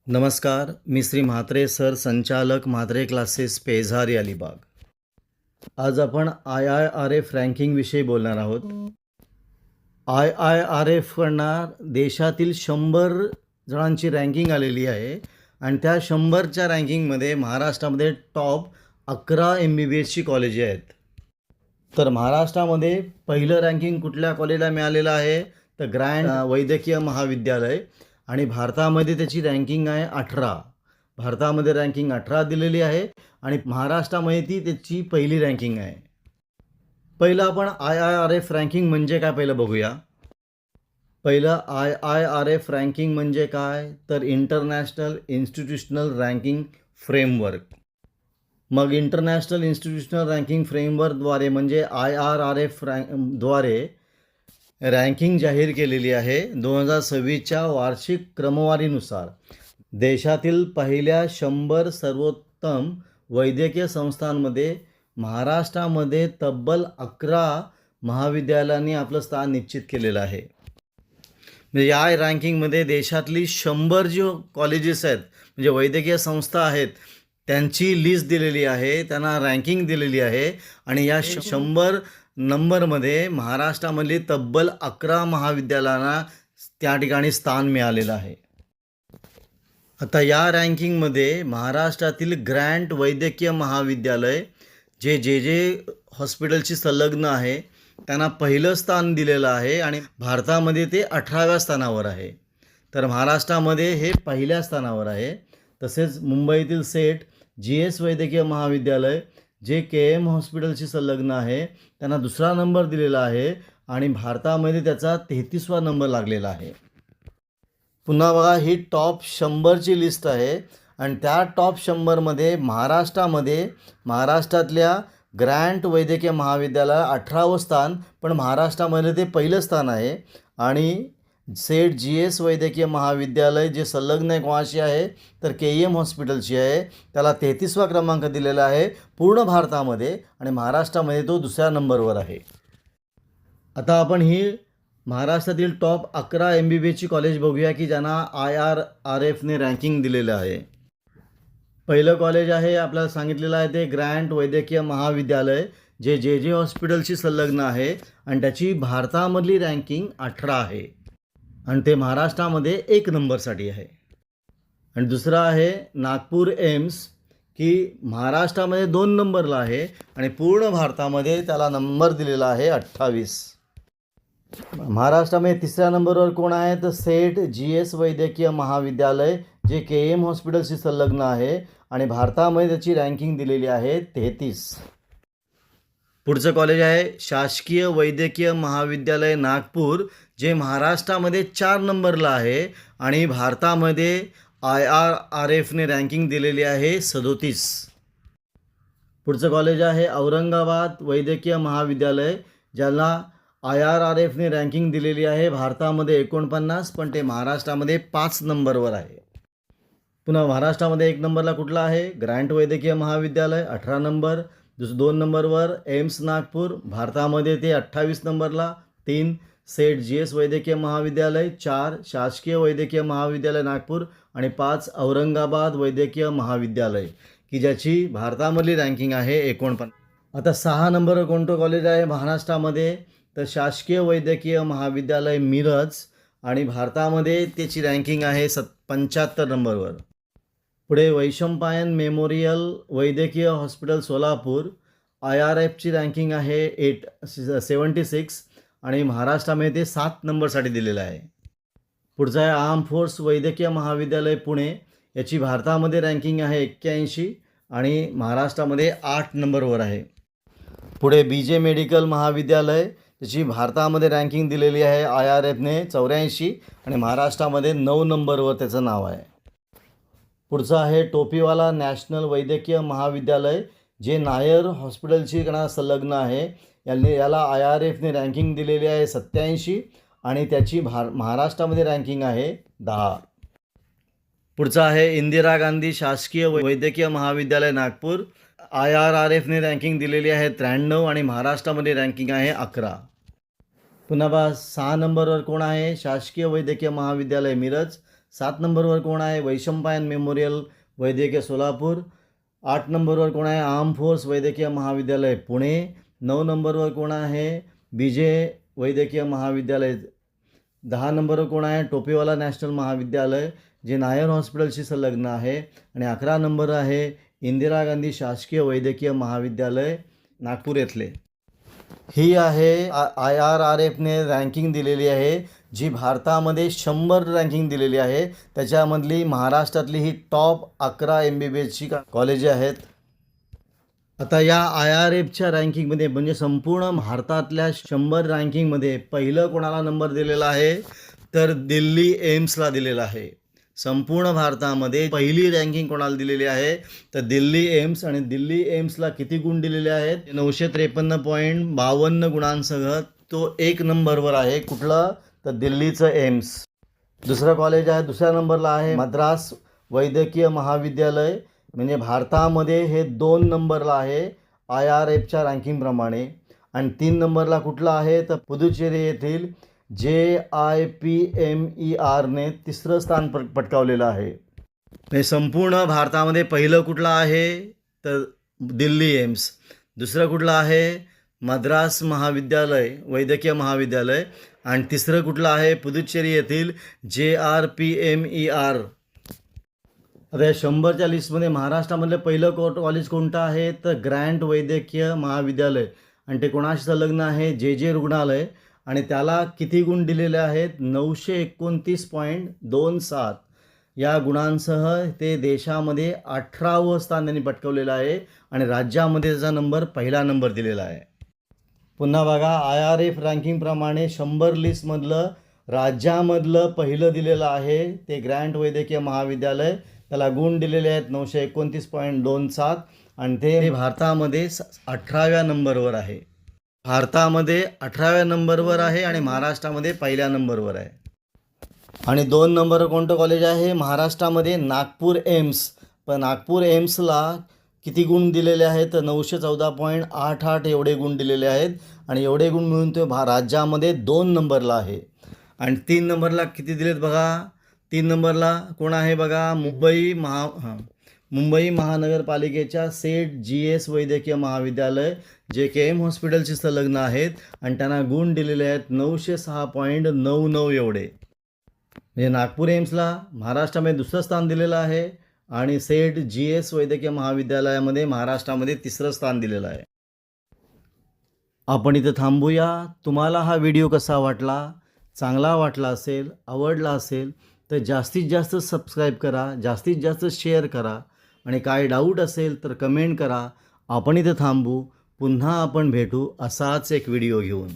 नमस्कार, मी श्री म्हात्रे सर, संचालक म्हात्रे क्लासेस, पेझारी, अलिबाग. आज आपण IIRF रँकिंगविषयी बोलणार आहोत. IIRFकडून देशातील 100 जणांची रँकिंग आलेली आहे आणि त्या 100च्या रँकिंगमध्ये महाराष्ट्रामध्ये टॉप 11 MBBSची कॉलेजे आहेत. तर महाराष्ट्रामध्ये पहिलं रँकिंग कुठल्या कॉलेजला मिळालेलं आहे तर ग्रँड वैद्यकीय महाविद्यालय आणि भारतामध्ये त्याची रँकिंग आहे 18. भारतामध्ये रँकिंग 18 दिलेली आहे आणि महाराष्ट्रामध्ये ती त्याची पहिली रँकिंग आहे. पहिलं आपण IIRF रँकिंग म्हणजे काय पहिलं बघूया. पहिलं IIRF रँकिंग म्हणजे काय तर इंटरनॅशनल इन्स्टिट्यूशनल रँकिंग फ्रेमवर्क. मग इंटरनॅशनल इन्स्टिट्यूशनल रँकिंग फ्रेमवर्कद्वारे म्हणजे IIRF द्वारे रँकिंग जाहीर केलेली आहे. 2026च्या वार्षिक क्रमवारीनुसार देशातील पहिल्या 100 सर्वोत्तम वैद्यकीय संस्थांमध्ये महाराष्ट्रामध्ये तब्बल 11 महाविद्यालयांनी आपलं स्थान निश्चित केलेलं आहे. म्हणजे या रँकिंगमध्ये देशातली 100 जो कॉलेजेस आहेत म्हणजे वैद्यकीय संस्था आहेत त्यांची लिस्ट दिलेली आहे, त्यांना रँकिंग दिलेली आहे आणि या 100 नंबरमध्ये महाराष्ट्रामधली तब्बल 11 महाविद्यालयांना त्या ठिकाणी स्थान मिळालेलं आहे. आता या रँकिंगमध्ये महाराष्ट्रातील ग्रँट वैद्यकीय महाविद्यालय जे हॉस्पिटलशी संलग्न आहे त्यांना पहिलं स्थान दिलेलं आहे आणि भारतामध्ये ते 18व्या स्थानावर आहे. तर महाराष्ट्रामध्ये हे पहिल्या स्थानावर आहे. तसेच मुंबईतील सेठ GS वैद्यकीय महाविद्यालय जे KM हॉस्पिटलशी संलग्न आहे त्यांना दुसरा नंबर दिलेला आहे आणि भारतामध्ये त्याचा 33वा नंबर लागलेला आहे. पुन्हा बघा, ही टॉप 100ची लिस्ट आहे आणि त्या टॉप 100मध्ये महाराष्ट्रातल्या ग्रँट वैद्यकीय महाविद्यालय 18वं स्थान, पण महाराष्ट्रामध्ये ते पहिलं स्थान आहे. आणि सेठ GS वैद्यकीय महाविद्यालय जे संलग्न आहे कोणाशी आहे तर KM हॉस्पिटलशी आहे, त्याला 33वा क्रमांक दिलेला आहे पूर्ण भारतामध्ये आणि महाराष्ट्रामध्ये तो दुसऱ्या नंबरवर आहे. आता आपण ही महाराष्ट्रातील टॉप 11 MBBSची कॉलेज बघूया की ज्यांना IIRFने रँकिंग दिलेलं आहे. पहिलं कॉलेज आहे आपल्याला सांगितलेलं आहे ते ग्रँट वैद्यकीय महाविद्यालय जे हॉस्पिटलशी संलग्न आहे आणि त्याची भारतामधली रँकिंग 18 आहे आणि ते महाराष्ट्रामध्ये 1 नंबरसाठी आहे. आणि दुसरं आहे नागपूर एम्स की महाराष्ट्रामध्ये 2 नंबरला आहे आणि पूर्ण भारतामध्ये त्याला नंबर दिलेला आहे 28. महाराष्ट्रामध्ये तिसऱ्या नंबरवर कोण आहे तर सेठ GS वैद्यकीय महाविद्यालय जे KM हॉस्पिटलशी संलग्न आहे आणि भारतामध्ये त्याची रँकिंग दिलेली आहे 33. पुढचं कॉलेज आहे शासकीय वैद्यकीय महाविद्यालय नागपूर जे महाराष्ट्रामध्ये 4 नंबरला आहे आणि भारतामध्ये IIRFने रँकिंग दिलेली आहे 37. पुढचं कॉलेज आहे औरंगाबाद वैद्यकीय महाविद्यालय ज्याला IIRFने रँकिंग दिलेली आहे भारतामध्ये 49, पण ते महाराष्ट्रामध्ये 5 नंबरवर आहे. पुन्हा महाराष्ट्रामध्ये 1 नंबरला कुठला आहे ग्रँट वैद्यकीय महाविद्यालय 18 नंबर. 2 नंबरवर एम्स नागपूर, भारतामध्ये ते 28 नंबरला. 3 सेठ GS वैद्यकीय महाविद्यालय. 4 शासकीय वैद्यकीय महाविद्यालय नागपूर आणि 5 औरंगाबाद वैद्यकीय महाविद्यालय की ज्याची भारतामधली रँकिंग आहे 49. आता 6 नंबरवर कोणतं कॉलेज आहे महाराष्ट्रामध्ये तर शासकीय वैद्यकीय महाविद्यालय मिरज आणि भारतामध्ये त्याची रँकिंग आहे 75 नंबरवर. पुढे वैशंपायन मेमोरियल वैद्यकीय हॉस्पिटल सोलापूर IIRFची रँकिंग आहे 76 आणि महाराष्ट्रामध्ये ते 7 नंबरसाठी दिलेलं आहे. पुढचं आहे आर्म फोर्स वैद्यकीय महाविद्यालय पुणे, याची भारतामध्ये रँकिंग आहे 81 आणि महाराष्ट्रामध्ये 8 नंबरवर आहे. पुढे BJ मेडिकल महाविद्यालय त्याची भारतामध्ये रँकिंग दिलेली आहे IIRFने 84 आणि महाराष्ट्रामध्ये 9 नंबरवर त्याचं नाव आहे. पुढचं आहे टोपीवाला नॅशनल वैद्यकीय महाविद्यालय जे नायर हॉस्पिटलशी संलग्न आहे. याला IIRFने रँकिंग दिलेली आहे 87 आणि त्याची महाराष्ट्रामध्ये रँकिंग आहे 10. पुढचं आहे इंदिरा गांधी शासकीय वैद्यकीय महाविद्यालय नागपूर. IIRFने रँकिंग दिलेली आहे 93 आणि महाराष्ट्रामध्ये रँकिंग आहे 11. पुन्हा 6 नंबरवर कोण आहे शासकीय वैद्यकीय महाविद्यालय मिरज 7 नंबरवर कोण आहे? वैशंपायन मेमोरियल वैद्यकीय सोलापूर. 8 नंबरवर कोण आहे? आर्म फोर्स वैद्यकीय महाविद्यालय पुणे. 9 नंबरवर कोण आहे? BJ वैद्यकीय महाविद्यालय. 10 नंबरवर कोण आहे? टोपेवाला नॅशनल महाविद्यालय जे नायर हॉस्पिटलशी संलग्न आहे. आणि 11 नंबर आहे इंदिरा गांधी शासकीय वैद्यकीय महाविद्यालय नागपूर येथले. ही आहे IRRFने रँकिंग दिलेली आहे, जी भारतामध्ये 100 रँकिंग दिलेली आहे. त्याच्यामधली महाराष्ट्रातली ही टॉप 11 MBBSची कॉलेजे आहेत. आता या IRFच्या रँकिंगमध्ये म्हणजे संपूर्ण भारतातल्या 100 रँकिंगमध्ये पहिलं कोणाला नंबर दिलेला आहे? तर दिल्ली एम्सला दिलेला आहे. संपूर्ण भारतामध्ये पहिली रँकिंग कोणाला दिलेली आहे? तर दिल्ली एम्स. आणि दिल्ली एम्सला किती गुण दिलेले आहेत? 953.52 गुणांसह तो 1 नंबरवर आहे. कुठलं? तर दिल्लीचं एम्स. दुसरं कॉलेज आहे, दुसऱ्या नंबरला आहे मद्रास वैद्यकीय महाविद्यालय. म्हणजे भारतामध्ये हे 2 नंबरला आहे IRFच्या रँकिंगप्रमाणे. आणि 3 नंबरला कुठला आहे? तर पुदुचेरी येथील JIPMERने 3रं स्थान पटकावलेलं आहे. म्हणजे संपूर्ण भारतामध्ये पहिलं कुठलं आहे? तर दिल्ली एम्स. दुसरं कुठलं आहे? मद्रास महाविद्यालय वैद्यकीय महाविद्यालय. आणि तिसरं कुठलं आहे? पुदुचेरी येथील JRPMER. आता या 100च्या लिस्टमध्ये महाराष्ट्रामधलं पहिलं कॉलेज कोणतं आहे? तर ग्रँट वैद्यकीय महाविद्यालय. आणि ते कोणाशी संलग्न आहे? JJ रुग्णालय. आणि त्याला किती गुण दिलेले आहेत? 929.27 या गुणांसह ते देशामध्ये 18वं स्थान त्यांनी पटकवलेलं आहे. आणि राज्यामध्ये त्याचा नंबर पहिला नंबर दिलेला आहे. पुन्हा बघा, IRF रँकिंगप्रमाणे 100 लिस्टमधलं राज्यामधलं पहिलं दिलेलं आहे ते ग्रँट वैद्यकीय महाविद्यालय. त्याला गुण दिलेले आहेत 929.27 आणि ते भारतामध्ये 18व्या नंबरवर आहे. भारतामध्ये 18व्या नंबरवर आहे आणि महाराष्ट्रामध्ये पहिल्या नंबरवर आहे. आणि 2 नंबर कोणतं कॉलेज आहे? महाराष्ट्रामध्ये नागपूर एम्स. पण नागपूर एम्सला किती गुण दिलेले आहेत? तर 914.88 एवढे गुण दिलेले आहेत. आणि एवढे गुण मिळून ते राज्यामध्ये 2 नंबरला आहे. आणि 3 नंबरला किती दिलेत बघा? 3 नंबरला कोण आहे बघा? मुंबई महानगरपालिकेच्या सेठ GS वैद्यकीय महाविद्यालय जे KM हॉस्पिटलशी संलग्न आहेत. आणि त्यांना गुण दिलेले आहेत 906.99 एवढे. म्हणजे नागपूर एम्सला महाराष्ट्रामध्ये 2रं स्थान दिलेलं आहे. आणि सेठ GS वैद्यकीय महाविद्यालयामध्ये महाराष्ट्रामध्ये 3रं स्थान दिलेलं आहे. आपण इथं थांबूया. तुम्हाला हा व्हिडिओ कसा वाटला? चांगला वाटला असेल, आवडला असेल तर जास्तीत जास्त सबस्क्राईब करा, जास्तीत जास्त शेअर करा. आणि काय डाऊट असेल तर कमेंट करा. आपण इथं थांबू. पुन्हा आपण भेटू असाच एक व्हिडिओ घेऊन.